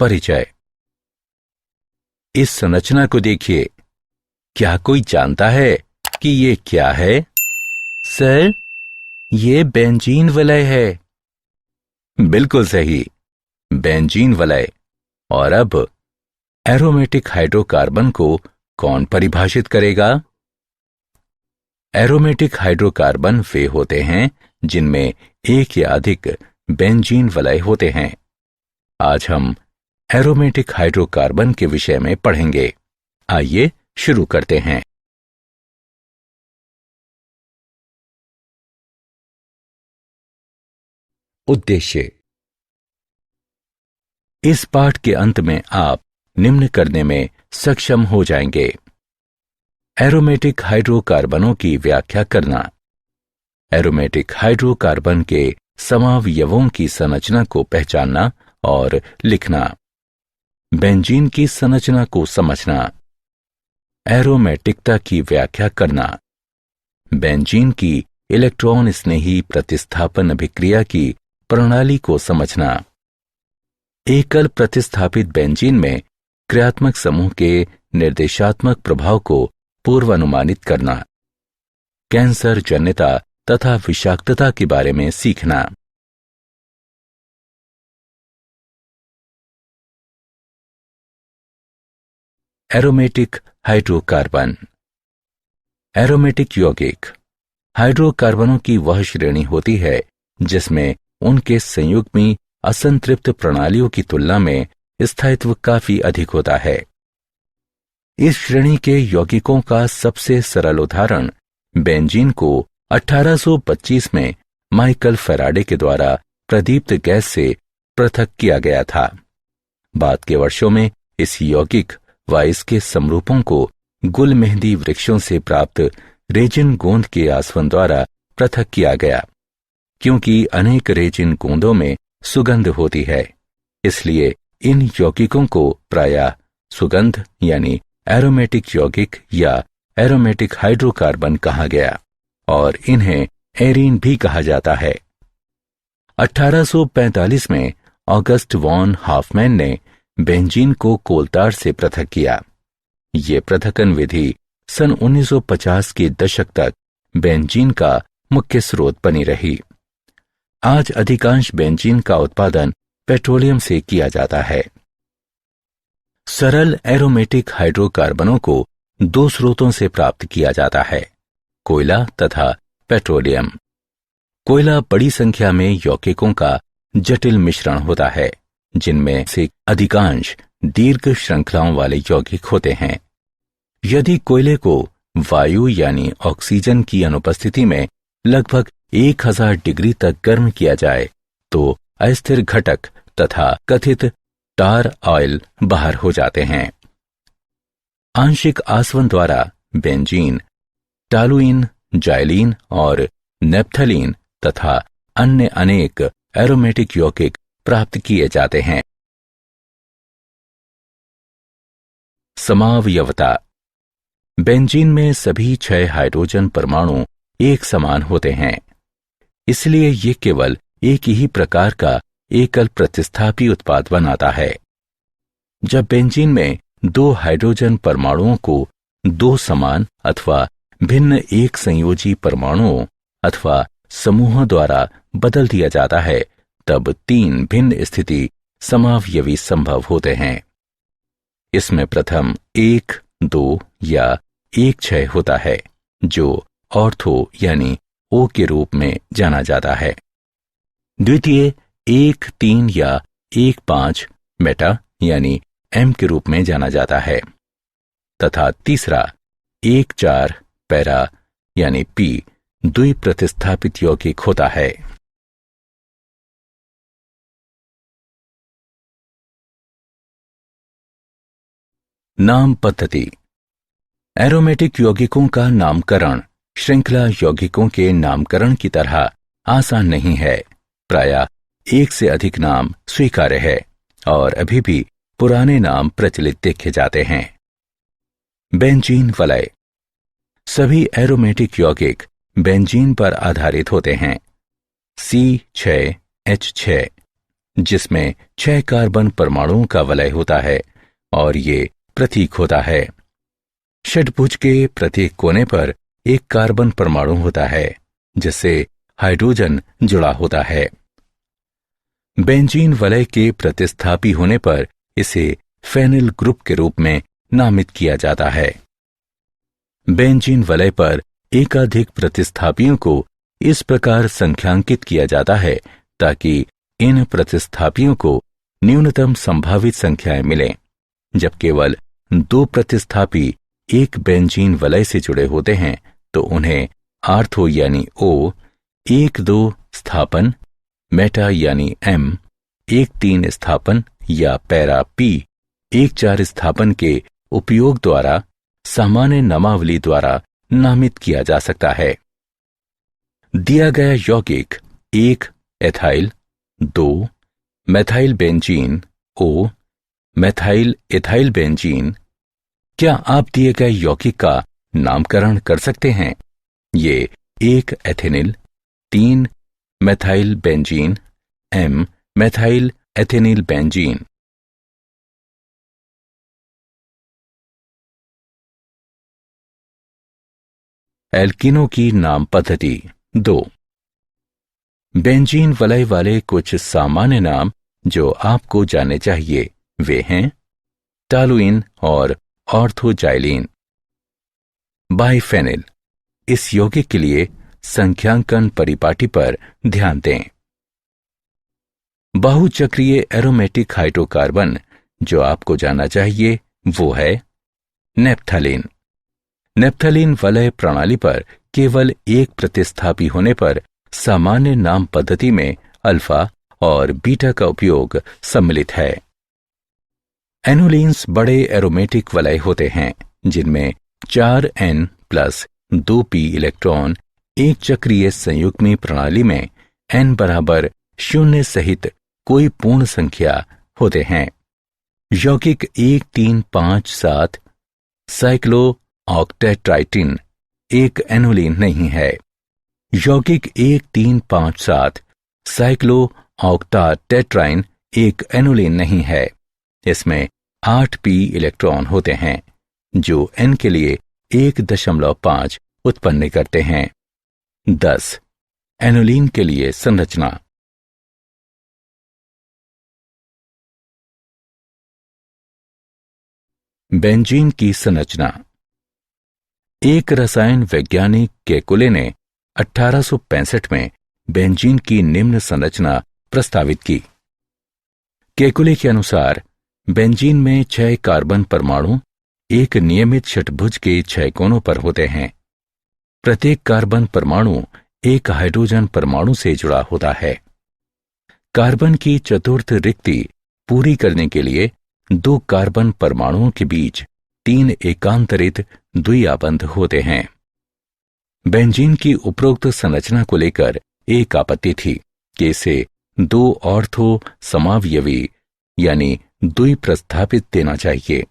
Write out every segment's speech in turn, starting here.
परिचय। इस संरचना को देखिए। क्या कोई जानता है कि ये क्या है? सर, ये बेंजीन वलय है। बिल्कुल सही, बेंजीन वलय। और अब एरोमेटिक हाइड्रोकार्बन को कौन परिभाषित करेगा? एरोमेटिक हाइड्रोकार्बन वे होते हैं जिनमें एक या अधिक बेंजीन वलय होते हैं। आज हम एरोमेटिक हाइड्रोकार्बन के विषय में पढ़ेंगे। आइए शुरू करते हैं। उद्देश्य। इस पाठ के अंत में आप निम्न करने में सक्षम हो जाएंगे। एरोमेटिक हाइड्रोकार्बनों की व्याख्या करना, एरोमेटिक हाइड्रोकार्बन के समावयवों की संरचना को पहचानना और लिखना, बेंजीन की संरचना को समझना, एरोमेटिकता की व्याख्या करना, बेंजीन की इलेक्ट्रॉन स्नेही प्रतिस्थापन अभिक्रिया की प्रणाली को समझना, एकल प्रतिस्थापित बेंजीन में क्रियात्मक समूह के निर्देशात्मक प्रभाव को पूर्वानुमानित करना, कैंसर जन्यता तथा विषाक्तता के बारे में सीखना। Aromatic hydrocarbon. एरोमेटिक यौगिक हाइड्रोकार्बनों की वह श्रेणी होती है जिसमें उनके संयुग्मी असंतृप्त प्रणालियों की तुलना में स्थायित्व काफी अधिक होता है। इस श्रेणी के यौगिकों का सबसे सरल उदाहरण बेंजीन को 1825 में माइकल फैराडे के द्वारा प्रदीप्त गैस से पृथक किया गया था। बाद के वर्षों में इस यौगिक व इसके समरूपों को गुल मेहंदी वृक्षों से प्राप्त रेजिन गोंद के आसवन द्वारा पृथक किया गया। क्योंकि अनेक रेजिन गोंदों में सुगंध होती है, इसलिए इन यौगिकों को प्रायः सुगंध यानी एरोमेटिक यौगिक या एरोमेटिक हाइड्रोकार्बन कहा गया और इन्हें एरीन भी कहा जाता है। 1845 में ऑगस्ट वॉन हाफमैन ने बेंजीन को कोलतार से पृथक किया। ये पृथक्कन विधि सन 1950 के दशक तक बेंजीन का मुख्य स्रोत बनी रही। आज अधिकांश बेंजीन का उत्पादन पेट्रोलियम से किया जाता है। सरल एरोमेटिक हाइड्रोकार्बनों को दो स्रोतों से प्राप्त किया जाता है, कोयला तथा पेट्रोलियम। कोयला बड़ी संख्या में यौगिकों का जटिल मिश्रण होता है, जिनमें से अधिकांश दीर्घ श्रृंखलाओं वाले यौगिक होते हैं। यदि कोयले को वायु यानी ऑक्सीजन की अनुपस्थिति में लगभग 1000 डिग्री तक गर्म किया जाए तो अस्थिर घटक तथा कथित टार ऑयल बाहर हो जाते हैं। आंशिक आसवन द्वारा बेंजीन, टालुइन, जाइलीन और नेप्थलीन तथा अन्य अनेक एरोमेटिक यौगिक प्राप्त किए जाते हैं। समावयवता। बेंजीन में सभी 6 हाइड्रोजन परमाणु एक समान होते हैं, इसलिए ये केवल एक ही प्रकार का एकल प्रतिस्थापी उत्पाद बनाता है। जब बेंजीन में 2 हाइड्रोजन परमाणुओं को 2 समान अथवा भिन्न एक संयोजी परमाणुओं अथवा समूहों द्वारा बदल दिया जाता है, तब 3 भिन्न स्थिति समावयवी संभव होते हैं। इसमें प्रथम 1, 2 या 1, 6 होता है, जो ऑर्थो यानी O के रूप में जाना जाता है। द्वितीय 1, 3 या 1, 5 मेटा यानी M के रूप में जाना जाता है तथा तीसरा 1, 4 पैरा यानी P द्विप्रतिस्थापित यौगिक होता है। नाम पद्धति। एरोमेटिक यौगिकों का नामकरण श्रृंखला यौगिकों के नामकरण की तरह आसान नहीं है। प्रायः एक से अधिक नाम स्वीकार्य है और अभी भी पुराने नाम प्रचलित देखे जाते हैं। बेंजीन वलय। सभी एरोमेटिक यौगिक बेंजीन पर आधारित होते हैं। C6H6, जिसमें 6 कार्बन परमाणुओं का वलय होता है और ये प्रतीक होता है। षट्भुज के प्रत्येक कोने पर एक कार्बन परमाणु होता है जिससे हाइड्रोजन जुड़ा होता है। बेंजीन वलय के प्रतिस्थापी होने पर इसे फेनिल ग्रुप के रूप में नामित किया जाता है। बेंजीन वलय पर एकाधिक प्रतिस्थापियों को इस प्रकार संख्यांकित किया जाता है ताकि इन प्रतिस्थापियों को न्यूनतम संभावित संख्याएं मिलें। जब केवल 2 प्रतिस्थापी एक बेंजीन वलय से जुड़े होते हैं तो उन्हें आर्थो यानी O, 1-2 स्थापन, मेटा यानी M, 1-3 स्थापन या पैरा P, 1-4 स्थापन के उपयोग द्वारा सामान्य नामावली द्वारा नामित किया जा सकता है। दिया गया यौगिक 1 ethyl, 2 methyl benzene O, methyl ethyl benzene. क्या आप दिए गए यौगिक का नामकरण कर सकते हैं? ये 1 ethenyl, 3 methyl benzene, M methyl ethenyl benzene. एल्कीनों की नाम पद्धति 2। बेंजीन वलय वाले कुछ सामान्य नाम जो आपको जानने चाहिए वे हैं टॉलुइन और ऑर्थोजाइलिन। बाइफेनिल, इस यौगिक के लिए संख्यांकन परिपाटी पर ध्यान दें। बहुचक्रीय एरोमेटिक हाइड्रोकार्बन जो आपको जानना चाहिए वो है नेप्थलीन। नेप्थलीन वलय प्रणाली पर केवल एक प्रतिस्थापी होने पर सामान्य नाम पद्धति में अल्फा और बीटा का उपयोग सम्मिलित है। एनोलिन्स बड़े एरोमेटिक वलय होते हैं जिनमें 4N प्लस 2p इलेक्ट्रॉन एक चक्रीय संयुग्मी प्रणाली में N बराबर 0 सहित कोई पूर्ण संख्या होते हैं। यौगिक 1, 3, 5, 7 साइक्लो ऑक्टेट्राइटिन एक एनोलिन नहीं है। यौगिक 1, 3, 5, 7 साइक्लो ऑक्टाटेट्राइन एक एनोलिन नहीं है। इसमें 8p इलेक्ट्रॉन होते हैं जो N के लिए 1.5 उत्पन्न करते हैं। 10 एनोलिन के लिए संरचना। बेंजीन की संरचना। एक रसायन वैज्ञानिक केकुले ने 1865 में बेंजीन की निम्न संरचना प्रस्तावित की। केकुले के अनुसार बेंजीन में 6 कार्बन परमाणु एक नियमित षट्भुज के 6 कोनों पर होते हैं। प्रत्येक कार्बन परमाणु एक हाइड्रोजन परमाणु से जुड़ा होता है। कार्बन की चतुर्थ रिक्ति पूरी करने के लिए 2 कार्बन परमाणुओं के बीच 3 एकांतरित द्विआबंध होते हैं। बेंजीन की उपरोक्त संरचना को लेकर एक आपत्ति थी कि इसे 2 ऑर्थो समावयवी यानी द्विप्रस्थापित देना चाहिए,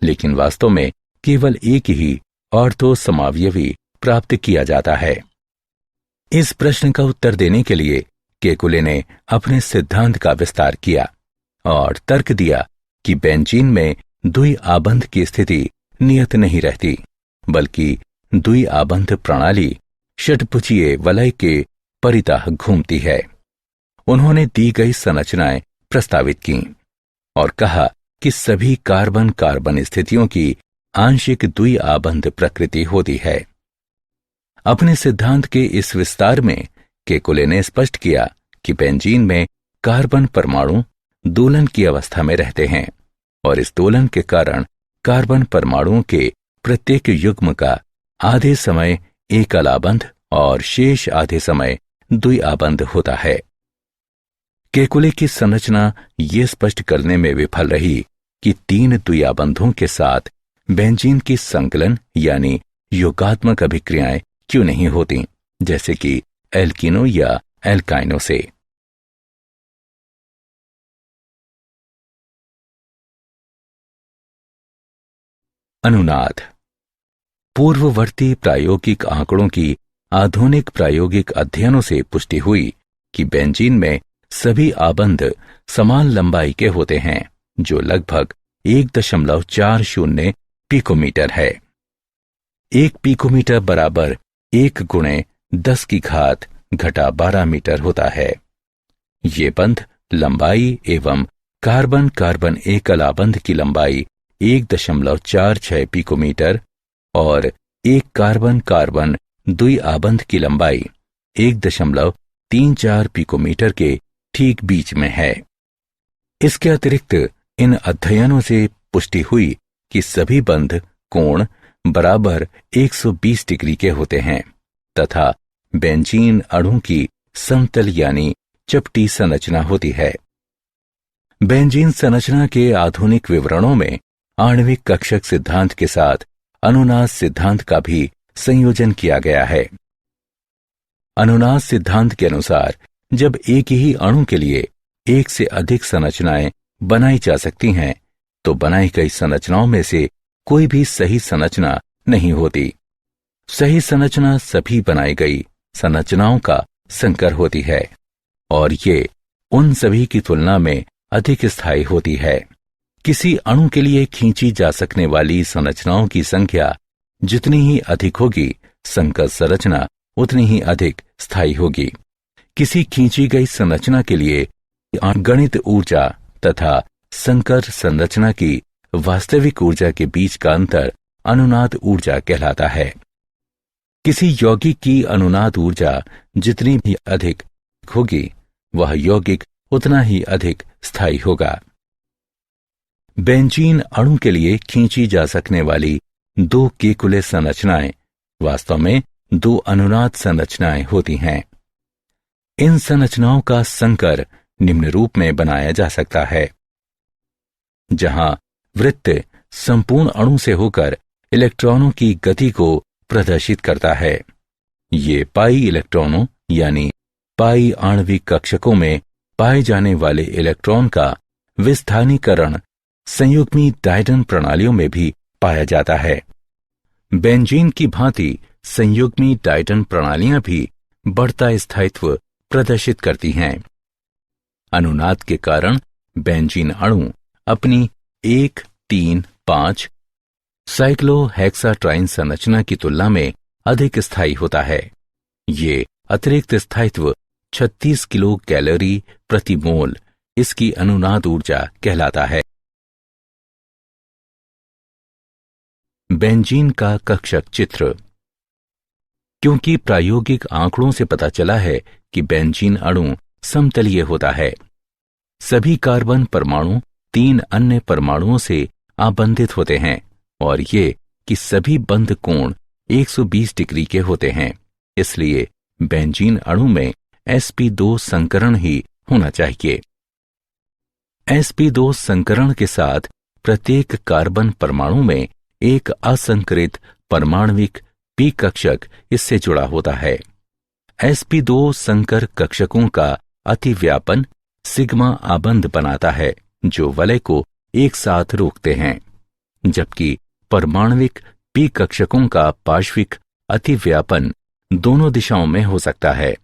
लेकिन वास्तव में केवल एक ही ऑर्थो समावयवी प्राप्त किया जाता है। इस प्रश्न का उत्तर देने के लिए केकुले ने अपने सिद्धांत का विस्तार किया और तर्क दिया कि बेंजीन में द्विआबंध की स्थिति नियत नहीं रहती, बल्कि द्विआबंध प्रणाली षट्भुजीय वलय के परितः घूमती है। उन्होंने दी गई संरचनाएं प्रस्तावित की और कहा कि सभी कार्बन कार्बन स्थितियों की आंशिक द्विआबंध प्रकृति होती है। अपने सिद्धांत के इस विस्तार में केकुले ने स्पष्ट किया कि बेंजीन में कार्बन परमाणु दोलन की अवस्था में रहते हैं और इस दोलन के कारण कार्बन परमाणुओं के प्रत्येक युग्म का आधे समय एकलाबंध और शेष आधे समय द्विआबंध होता है। केकुले की संरचना ये स्पष्ट करने में विफल रही कि 3 द्विआबंधों के साथ बेंजीन की संकलन यानी योगात्मक अभिक्रियाएं क्यों नहीं होती, जैसे कि एल्कीनो या एल्काइनो से। अनुनाद। पूर्ववर्ती प्रायोगिक आंकड़ों की आधुनिक प्रायोगिक अध्ययनों से पुष्टि हुई कि बेंजीन में सभी आबंध समान लंबाई के होते हैं, जो लगभग 1.40 पिकोमीटर है। 1 पिकोमीटर बराबर 1 × 10⁻12 मीटर होता है। ये बंध लंबाई एवं कार्बन कार्बन एकल आबंध की लंबाई 1.46 पिकोमीटर और एक कार्बन कार्बन द्वि आबंध की लंबाई 1.34 पिकोमीटर के ठीक बीच में है। इसके अतिरिक्त इन अध्ययनों से पुष्टि हुई कि सभी बंध कोण बराबर 120 डिग्री के होते हैं तथा बेंजीन अणु की समतल यानी चपटी संरचना होती है। बेंजीन संरचना के आधुनिक विवरणों में आणविक कक्षक सिद्धांत के साथ अनुनाद सिद्धांत का भी संयोजन किया गया है। अनुनाद सिद्धांत के अनुसार जब एक ही अणु के लिए एक से अधिक संरचनाएं बनाई जा सकती हैं, तो बनाई गई संरचनाओं में से कोई भी सही संरचना नहीं होती। सही संरचना सभी बनाई गई संरचनाओं का संकर होती है और ये उन सभी की तुलना में अधिक स्थायी होती है। किसी अणु के लिए खींची जा सकने वाली संरचनाओं की संख्या जितनी ही अधिक होगी, संकर संरचना उतनी ही अधिक स्थायी होगी। किसी खींची गई संरचना के लिए गणित ऊर्जा तथा संकर संरचना की वास्तविक ऊर्जा के बीच का अंतर अनुनाद ऊर्जा कहलाता है। किसी यौगिक की अनुनाद ऊर्जा जितनी भी अधिक होगी, वह यौगिक उतना ही अधिक स्थायी होगा। बेंजीन अणु के लिए खींची जा सकने वाली 2 केकुले संरचनाएं वास्तव में 2 अनुनाद संरचनाएं होती हैं। इन संरचनाओं का संकर निम्न रूप में बनाया जा सकता है, जहां वृत्त संपूर्ण अणु से होकर इलेक्ट्रॉनों की गति को प्रदर्शित करता है। ये पाई इलेक्ट्रॉनों यानी पाई आणविक कक्षकों में पाए जाने वाले इलेक्ट्रॉन का विस्थानीकरण संयुग्मी डायटन प्रणालियों में भी पाया जाता है। बेंजीन की भांति संयुग्मी डायटन प्रणालियां भी बढ़ता स्थायित्व प्रदर्शित करती हैं। अनुनाद के कारण बेंजीन अणु अपनी 1,3,5 साइक्लोहेक्साट्राइन संरचना की तुलना में अधिक स्थायी होता है। ये अतिरिक्त स्थायित्व 36 किलो कैलोरी प्रति मोल इसकी अनुनाद ऊर्जा कहलाता है। बेंजीन का कक्षक चित्र। क्योंकि प्रायोगिक आंकड़ों से पता चला है कि बेंजीन अणु समतलीय होता है, सभी कार्बन परमाणु 3 अन्य परमाणुओं से आबंधित होते हैं और ये कि सभी बंध कोण 120 डिग्री के होते हैं, इसलिए बेंजीन अणु में sp2 संकरण ही होना चाहिए। sp2 संकरण के साथ प्रत्येक कार्बन परमाणु में एक असंकरित परमाणविक p कक्षक इससे जुड़ा होता है। sp2 संकर कक्षकों का अतिव्यापन सिग्मा आबंध बनाता है, जो वलय को एक साथ रोकते हैं, जबकि परमाणविक p कक्षकों का पार्श्विक अतिव्यापन दोनों दिशाओं में हो सकता है,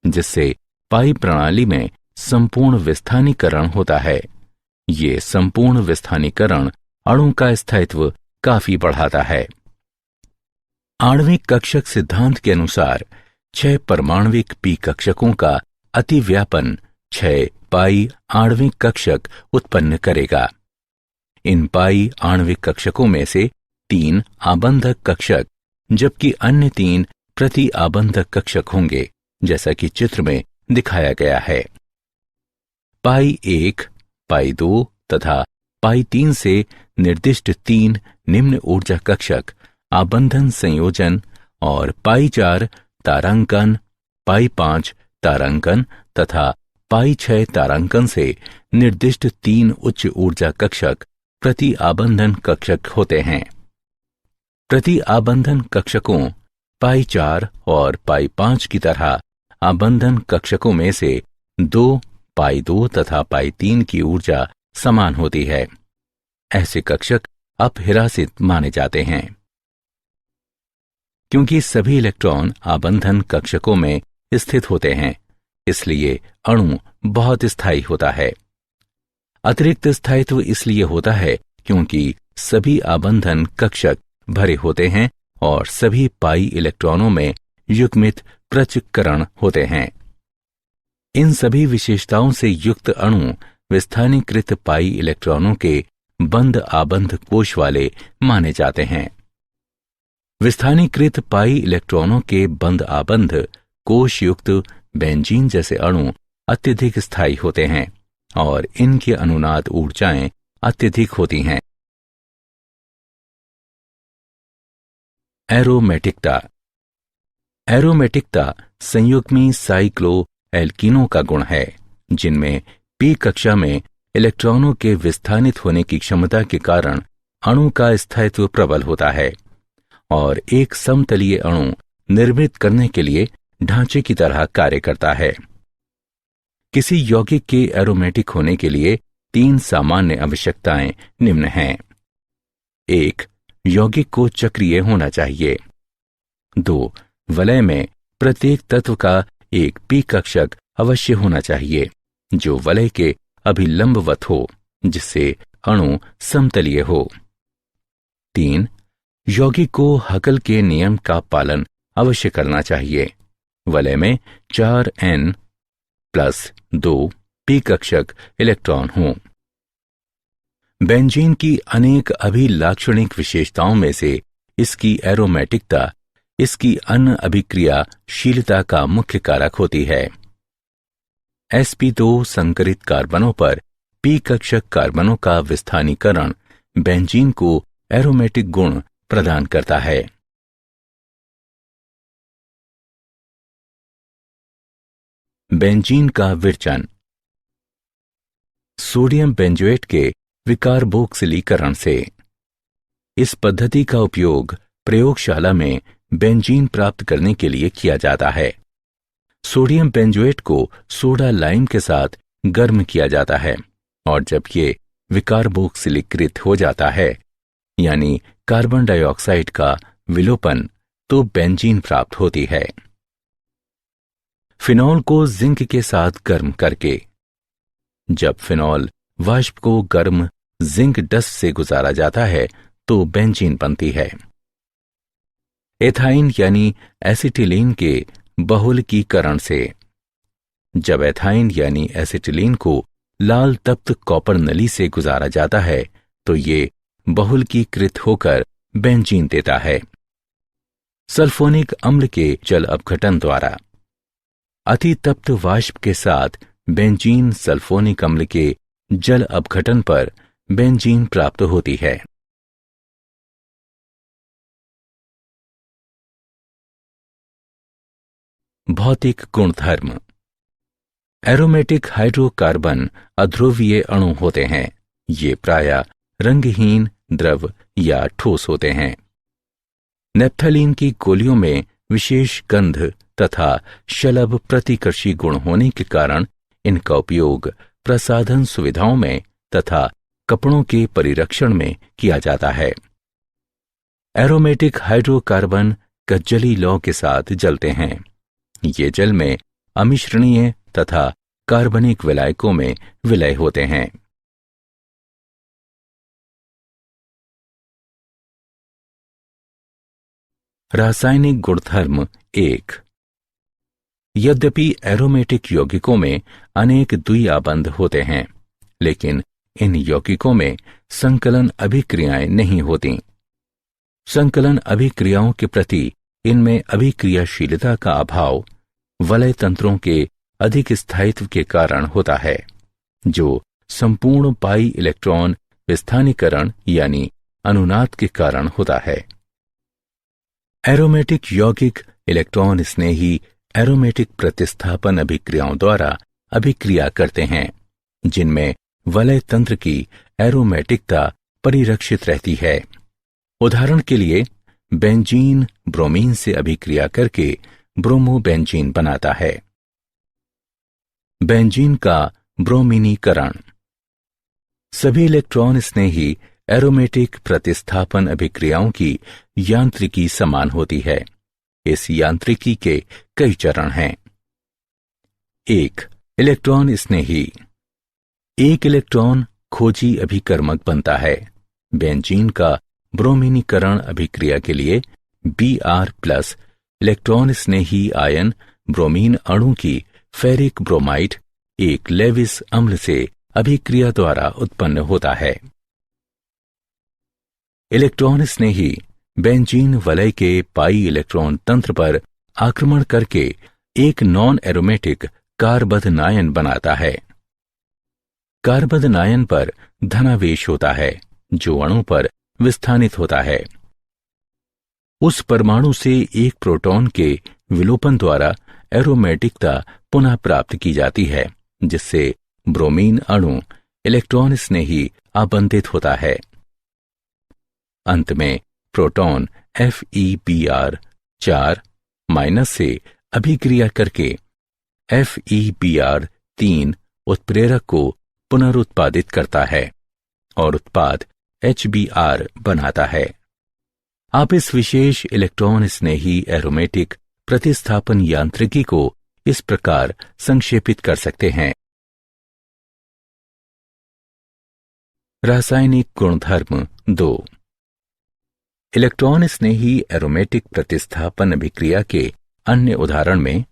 जिससे पाई प्रणाली में संपूर्ण विस्थानीकरण होता है। ये संपूर्ण विस्थानीकरण अणु का स्थायित्व काफी बढ़ाता है। आणविक कक्षक सिद्धांत के अनुसार 6 परमाणविक p कक्षकों का अतिव्यापन 6 पाई आणविक कक्षक उत्पन्न करेगा। इन पाई आणविक कक्षकों में से 3 आबंधक कक्षक जबकि अन्य 3 प्रति आबंधक कक्षक होंगे, जैसा कि चित्र में दिखाया गया है। पाई 1, पाई 2 तथा पाई 3 से निर्दिष्ट 3 निम्न ऊर्जा कक्षक आबंधन संयोजन और पाई 4 तारांकन, पाई 5 तारांकन तथा पाई 6 तारांकन से निर्दिष्ट 3 उच्च ऊर्जा कक्षक प्रति आबंधन कक्षक होते हैं। प्रति आबंधन कक्षकों पाई 4 और पाई 5 की तरह आबंधन कक्षकों में से 2 पाई 2 तथा पाई 3 की ऊर्जा समान होती है। ऐसे कक्षक अपहिरासित माने जाते हैं। क्योंकि सभी इलेक्ट्रॉन आबंधन कक्षकों में स्थित होते हैं, इसलिए अणु बहुत स्थायी होता है। अतिरिक्त स्थायित्व इसलिए होता है क्योंकि सभी आबंधन कक्षक भरे होते हैं और सभी पाई इलेक्ट्रॉनों में युग्मित पृथक्करण होते हैं। इन सभी विशेषताओं से युक्त अणु विस्थानीकृत पाई इलेक्ट्रॉनों के बंद आबंध कोश वाले माने जाते हैं। विस्थानीकृत पाई इलेक्ट्रॉनों के बंद आबंध कोश युक्त बेंजीन जैसे अणु अत्यधिक स्थायी होते हैं और इनकी अनुनाद ऊर्जाएं अत्यधिक होती हैं। एरोमेटिकता। एरोमेटिकता संयुग्मी साइक्लोएल्कीनों का गुण है, जिनमें पी कक्षा में इलेक्ट्रॉनों के विस्थानित होने की क्षमता के कारण अणु का स्थायित्व प्रबल होता है और एक समतलीय अणु निर्मित करने के लिए ढांचे की तरह कार्य करता है। किसी यौगिक के एरोमेटिक होने के लिए 3 सामान्य आवश्यकताएं निम्न हैं। 1. यौगिक को चक्रीय होना चाहिए। 2. वलय में प्रत्येक तत्व का एक पी कक्षक अवश्य होना चाहिए जो वलय के अभिलंबवत हो, जिससे अणु समतलीय हो। 3. यौगिक को हकल के नियम का पालन अवश्य करना चाहिए। वलय में 4n+2 पी कक्षक इलेक्ट्रॉन हों। बेंजीन की अनेक अभिलाक्षणिक विशेषताओं में से इसकी एरोमेटिकता इसकी अन्य अभिक्रियाशीलता का मुख्य कारक होती है। sp2 संकरित कार्बनों पर पी कक्षक कार्बनों का विस्थानीकरण बेंजीन को एरोमेटिक गुण प्रदान करता है। बेंजीन का विरचन। सोडियम बेंजोएट के विकार्बोक्सिलीकरण से। इस पद्धति का उपयोग प्रयोगशाला में बेंजीन प्राप्त करने के लिए किया जाता है। सोडियम बेंजोएट को सोडा लाइम के साथ गर्म किया जाता है और जब ये विकार्बोक्सिलीकृत हो जाता है, यानी कार्बन डाइऑक्साइड का विलोपन, तो बेंजीन प्राप्त होती है। फिनॉल को जिंक के साथ गर्म करके। जब फिनॉल वाष्प को गर्म जिंक डस्ट से गुजारा जाता है तो बेंजीन बनती है। एथाइन यानी एसिटिलीन के बहुलकीकरण से। जब एथाइन यानी एसिटिलीन को लाल तप्त कॉपर नली से गुजारा जाता है तो ये बहुलकीकृत होकर बेंजीन देता है। सल्फोनिक अम्ल के जल अपघटन द्वारा। अति तप्त वाष्प के साथ बेंजीन सल्फोनिक अम्ल के जल अपघटन पर बेंजीन प्राप्त होती है। भौतिक गुणधर्म। एरोमेटिक हाइड्रोकार्बन अध्रुवीय अणु होते हैं। ये प्रायः रंगहीन, द्रव या ठोस होते हैं। नेप्थलीन की गोलियों में विशेष गंध तथा शलभ प्रतिकर्षी गुण होने के कारण इनका उपयोग प्रसाधन सुविधाओं में तथा कपड़ों के परिरक्षण में किया जाता है। एरोमेटिक हाइड्रोकार्बन कज्जली लौ के साथ जलते हैं। ये जल में अमिश्रणीय तथा कार्बनिक विलायकों में विलय होते हैं। रासायनिक गुणधर्म 1। यद्यपि एरोमेटिक यौगिकों में अनेक द्विआबंध होते हैं, लेकिन इन यौगिकों में संकलन अभिक्रियाएं नहीं होती। संकलन अभिक्रियाओं के प्रति इनमें अभिक्रियाशीलता का अभाव वलय तंत्रों के अधिक स्थायित्व के कारण होता है, जो संपूर्ण पाई इलेक्ट्रॉन विस्थानीकरण यानी अनुनाद के कारण होता है। एरोमेटिक यौगिक इलेक्ट्रॉन स्नेही एरोमेटिक प्रतिस्थापन अभिक्रियाओं द्वारा अभिक्रिया करते हैं, जिनमें वलय तंत्र की एरोमेटिकता परिरक्षित रहती है। उदाहरण के लिए, बेंजीन ब्रोमीन से अभिक्रिया करके ब्रोमोबेंजीन बनाता है। बेंजीन का ब्रोमीनीकरण। सभी इलेक्ट्रॉन स्नेही एरोमेटिक प्रतिस्थापन अभिक्रियाओं की यांत्रिकी समान होती है, इस यांत्रिकी के कई चरण हैं। 1. इलेक्ट्रॉन स्नेही। एक इलेक्ट्रॉन खोजी अभिकर्मक बनता है। बेंजीन का ब्रोमीनीकरण अभिक्रिया के लिए Br+ इलेक्ट्रॉन स्नेही आयन ब्रोमीन अणु की फेरिक ब्रोमाइड एक लेविस अम्ल से अभिक्रिया द्वारा उत्पन्न होता है। इलेक्ट्रॉन स्नेही बेंजीन वलय के पाई इलेक्ट्रॉन तंत्र पर आक्रमण करके एक नॉन एरोमेटिक कार्बध नायन बनाता है। कार्बध नायन पर धनावेश होता है जो अणु पर विस्थानित होता है। उस परमाणु से एक प्रोटॉन के विलोपन द्वारा एरोमेटिकता पुनः प्राप्त की जाती है, जिससे ब्रोमीन अणु इलेक्ट्रॉन स्नेही आबंधित होता है। अंत में प्रोटॉन FeBr4- से अभिक्रिया करके FeBr3 उत्प्रेरक को पुनरुत्पादित करता है और उत्पाद HBr बनाता है। आप इस विशेष इलेक्ट्रॉन स्नेही एरोमेटिक प्रतिस्थापन यांत्रिकी को इस प्रकार संक्षेपित कर सकते हैं। रासायनिक गुणधर्म 2। इलेक्ट्रॉन स्नेही एरोमेटिक प्रतिस्थापन अभिक्रिया के अन्य उदाहरण में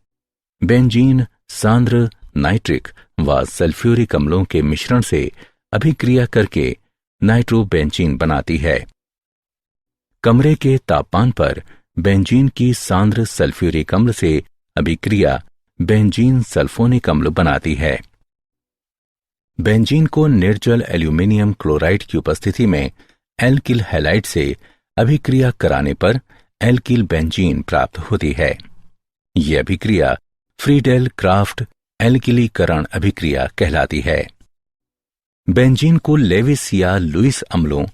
बेंजीन सांद्र नाइट्रिक व सल्फ्यूरिक अम्लों के मिश्रण से अभिक्रिया करके नाइट्रोबेंजीन बनाती है। कमरे के तापमान पर बेंजीन की सांद्र सल्फ्यूरिक अम्ल से अभिक्रिया बेंजीन सल्फोनिक अम्ल बनाती है। बेंजीन को निर्जल एल्यूमिनियम क्लोराइड की उपस्थिति में एल्किल हैलाइड से अभिक्रिया कराने पर एल्किल बेंजीन प्राप्त होती है। यह अभिक्रिया फ्रीडेल क्राफ्ट एल्किलीकरण अभिक्रिया कहलाती है। बेंजीन को लेविस या लुईस अम्लों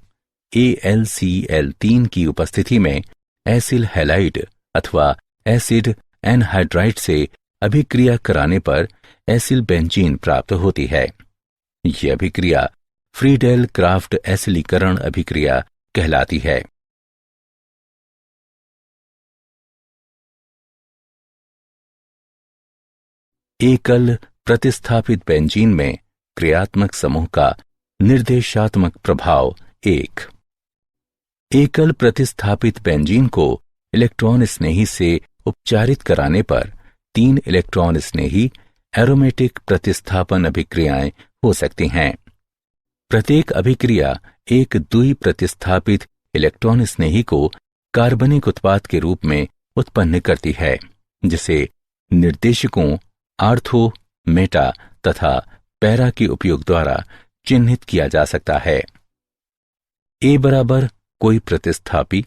AlCl3 की उपस्थिति में एसिल हैलाइड अथवा एसिड एनहाइड्राइड से अभिक्रिया कराने पर एसिल बेंजीन प्राप्त होती है। यह अभिक्रिया फ्रीडेल क्राफ्ट एसिलीकरण अभिक्रिया कहलाती है। एकल प्रतिस्थापित बेंजीन में क्रियात्मक समूह का निर्देशात्मक प्रभाव 1। एकल प्रतिस्थापित बेंजीन को इलेक्ट्रॉन स्नेही से उपचारित कराने पर 3 इलेक्ट्रॉन स्नेही एरोमेटिक प्रतिस्थापन अभिक्रियाएं हो सकती हैं। प्रत्येक अभिक्रिया एक द्वि प्रतिस्थापित इलेक्ट्रॉन स्नेही को कार्बनिक उत्पाद के रूप में उत्पन्न करती है, जिसे निर्देशकों आर्थो, मेटा तथा पैरा के उपयोग द्वारा चिन्हित किया जा सकता है। A बराबर कोई प्रतिस्थापी,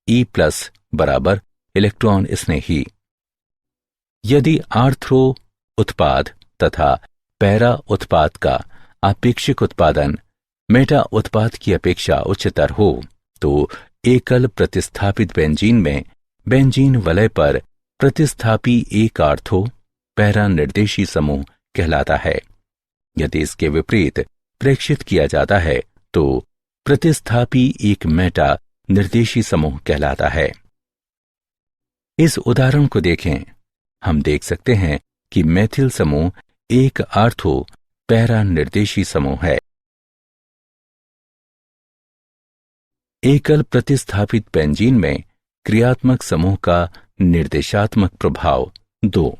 E+ बराबर इलेक्ट्रॉन स्नेही। यदि आर्थो उत्पाद तथा पैरा उत्पाद का आपेक्षिक उत्पादन मेटा उत्पाद की अपेक्षा उच्चतर हो तो एकल प्रतिस्थापित बेंजीन में बेंजीन वलय पर प्रतिस्थापी एक आर्थो पैरा निर्देशी समूह कहलाता है। यदि इसके विपरीत प्रेक्षित किया जाता है तो प्रतिस्थापी एक मेटा निर्देशी समूह कहलाता है। इस उदाहरण को देखें। हम देख सकते हैं कि मेथिल समूह एक आर्थो पैरा निर्देशी समूह है। एकल प्रतिस्थापित बेंजीन में क्रियात्मक समूह का निर्देशात्मक प्रभाव 2।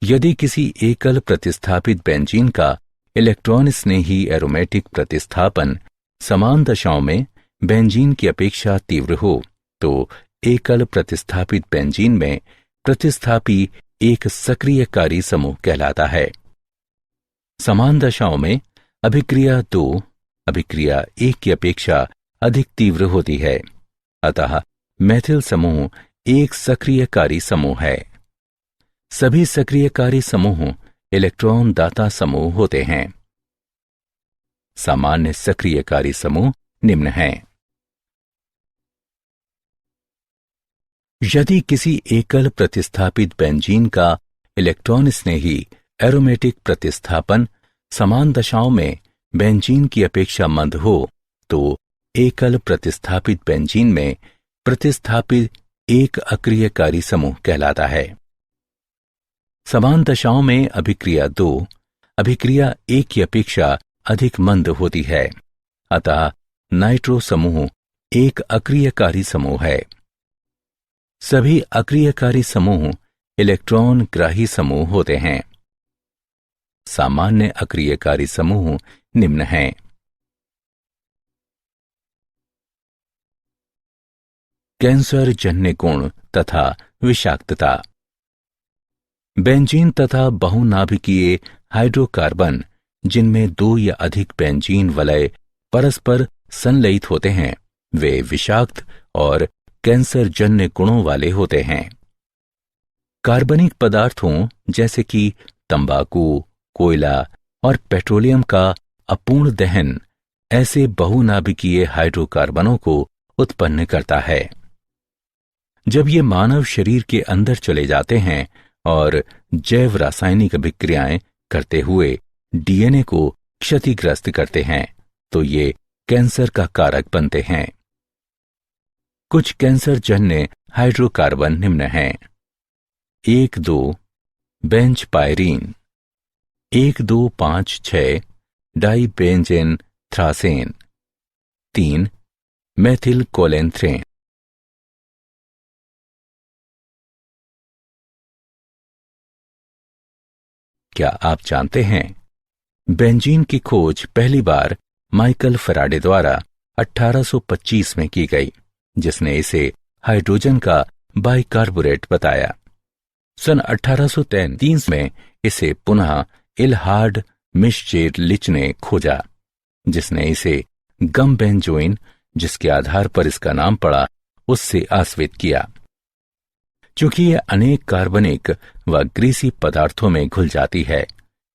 यदि किसी एकल प्रतिस्थापित बेंजीन का इलेक्ट्रॉन स्नेही एरोमेटिक प्रतिस्थापन समान दशाओं में बेंजीन की अपेक्षा तीव्र हो तो एकल प्रतिस्थापित बेंजीन में प्रतिस्थापी एक सक्रियकारी समूह कहलाता है। समान दशाओं में अभिक्रिया 2 अभिक्रिया 1 की अपेक्षा अधिक तीव्र होती है, अतः मेथिल समूह एक सक्रियकारी समूह है। सभी सक्रियकारी समूह इलेक्ट्रॉन दाता समूह होते हैं। सामान्य सक्रियकारी समूह निम्न हैं। यदि किसी एकल प्रतिस्थापित बेंजीन का इलेक्ट्रॉन स्नेही एरोमेटिक प्रतिस्थापन समान दशाओं में बेंजीन की अपेक्षा मंद हो तो एकल प्रतिस्थापित बेंजीन में प्रतिस्थापित एक अक्रियकारी समूह कहलाता है। समान दशाओं में अभिक्रिया 2 अभिक्रिया 1 की अपेक्षा अधिक मंद होती है, अतः नाइट्रो समूह एक अक्रियकारी समूह है। सभी अक्रियकारी समूह इलेक्ट्रॉन ग्राही समूह होते हैं। सामान्य अक्रियकारी समूह निम्न हैं। कैंसर जन्य गुण तथा विषाक्तता। बेंजीन तथा बहुनाभिकीय हाइड्रोकार्बन जिनमें 2 या अधिक बेंजीन वलय परस्पर संलयित होते हैं, वे विषाक्त और कैंसर जन्य गुणों वाले होते हैं। कार्बनिक पदार्थों जैसे कि तंबाकू, कोयला और पेट्रोलियम का अपूर्ण दहन ऐसे बहुनाभिकीय हाइड्रोकार्बनों को उत्पन्न करता है। जब ये मानव शरीर के अंदर चले जाते हैं और जैव रासायनिक अभिक्रियाएं करते हुए डीएनए को क्षतिग्रस्त करते हैं, तो ये कैंसर का कारक बनते हैं। कुछ कैंसर जन्य हाइड्रोकार्बन निम्न हैं। 1,2 बेंचपायरीन, 1,2,5,6 डाइबेंजेन थ्रासेन, 3 मेथिल कोलेंथ्रेन। क्या आप जानते हैं बेंजीन की खोज पहली बार माइकल फैराडे द्वारा 1825 में की गई, जिसने इसे हाइड्रोजन का बाइकार्बोरेट बताया। सन 1833 में इसे पुनः इलहार्ड मिश्चेरलिच ने खोजा, जिसने इसे गम बेंजोइन, जिसके आधार पर इसका नाम पड़ा, उससे आश्रित किया। चूंकि यह अनेक कार्बनिक व ग्रीसी पदार्थों में घुल जाती है,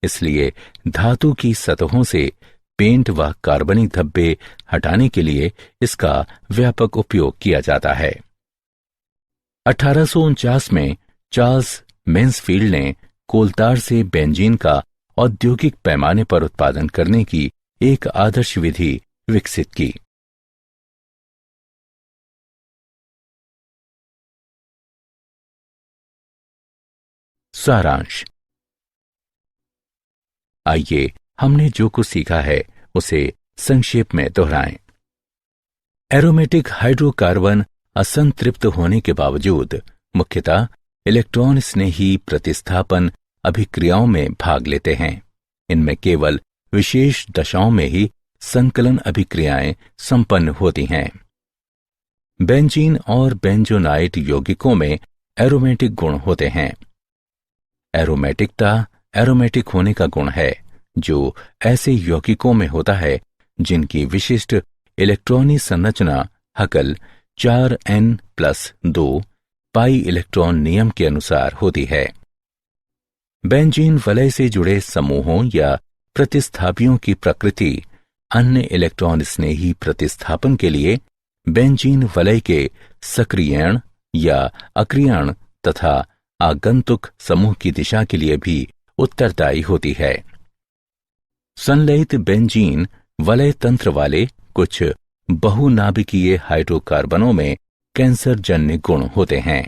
इसलिए धातु की सतहों से पेंट व कार्बनिक धब्बे हटाने के लिए इसका व्यापक उपयोग किया जाता है। 1849 में चार्ल्स मेंसफील्ड ने कोलतार से बेंजीन का औद्योगिक पैमाने पर उत्पादन करने की एक आदर्श विधि विकसित की। सारांश। आइए हमने जो कुछ सीखा है उसे संक्षेप में दोहराएं। एरोमेटिक हाइड्रोकार्बन असंतृप्त होने के बावजूद मुख्यतः इलेक्ट्रॉन स्नेही प्रतिस्थापन अभिक्रियाओं में भाग लेते हैं। इनमें केवल विशेष दशाओं में ही संकलन अभिक्रियाएं संपन्न होती हैं। बेंजीन और बेंजोनाइट यौगिकों में एरोमेटिक गुण होते हैं। एरोमेटिकता एरोमेटिक होने का गुण है, जो ऐसे यौगिकों में होता है जिनकी विशिष्ट इलेक्ट्रॉनी संरचना हकल 4n+2 पाई इलेक्ट्रॉन नियम के अनुसार होती है। बेंजीन वलय से जुड़े समूहों या प्रतिस्थापियों की प्रकृति अन्य इलेक्ट्रॉन स्नेही प्रतिस्थापन के लिए बेंजीन वलय के सक्रियण या अक्रियण तथा आगंतुक समूह की दिशा के लिए भी उत्तरदायी होती है। संलयित बेंजीन वलय तंत्र वाले कुछ बहुनाभिकीय हाइड्रोकार्बनों में कैंसर जन्य गुण होते हैं।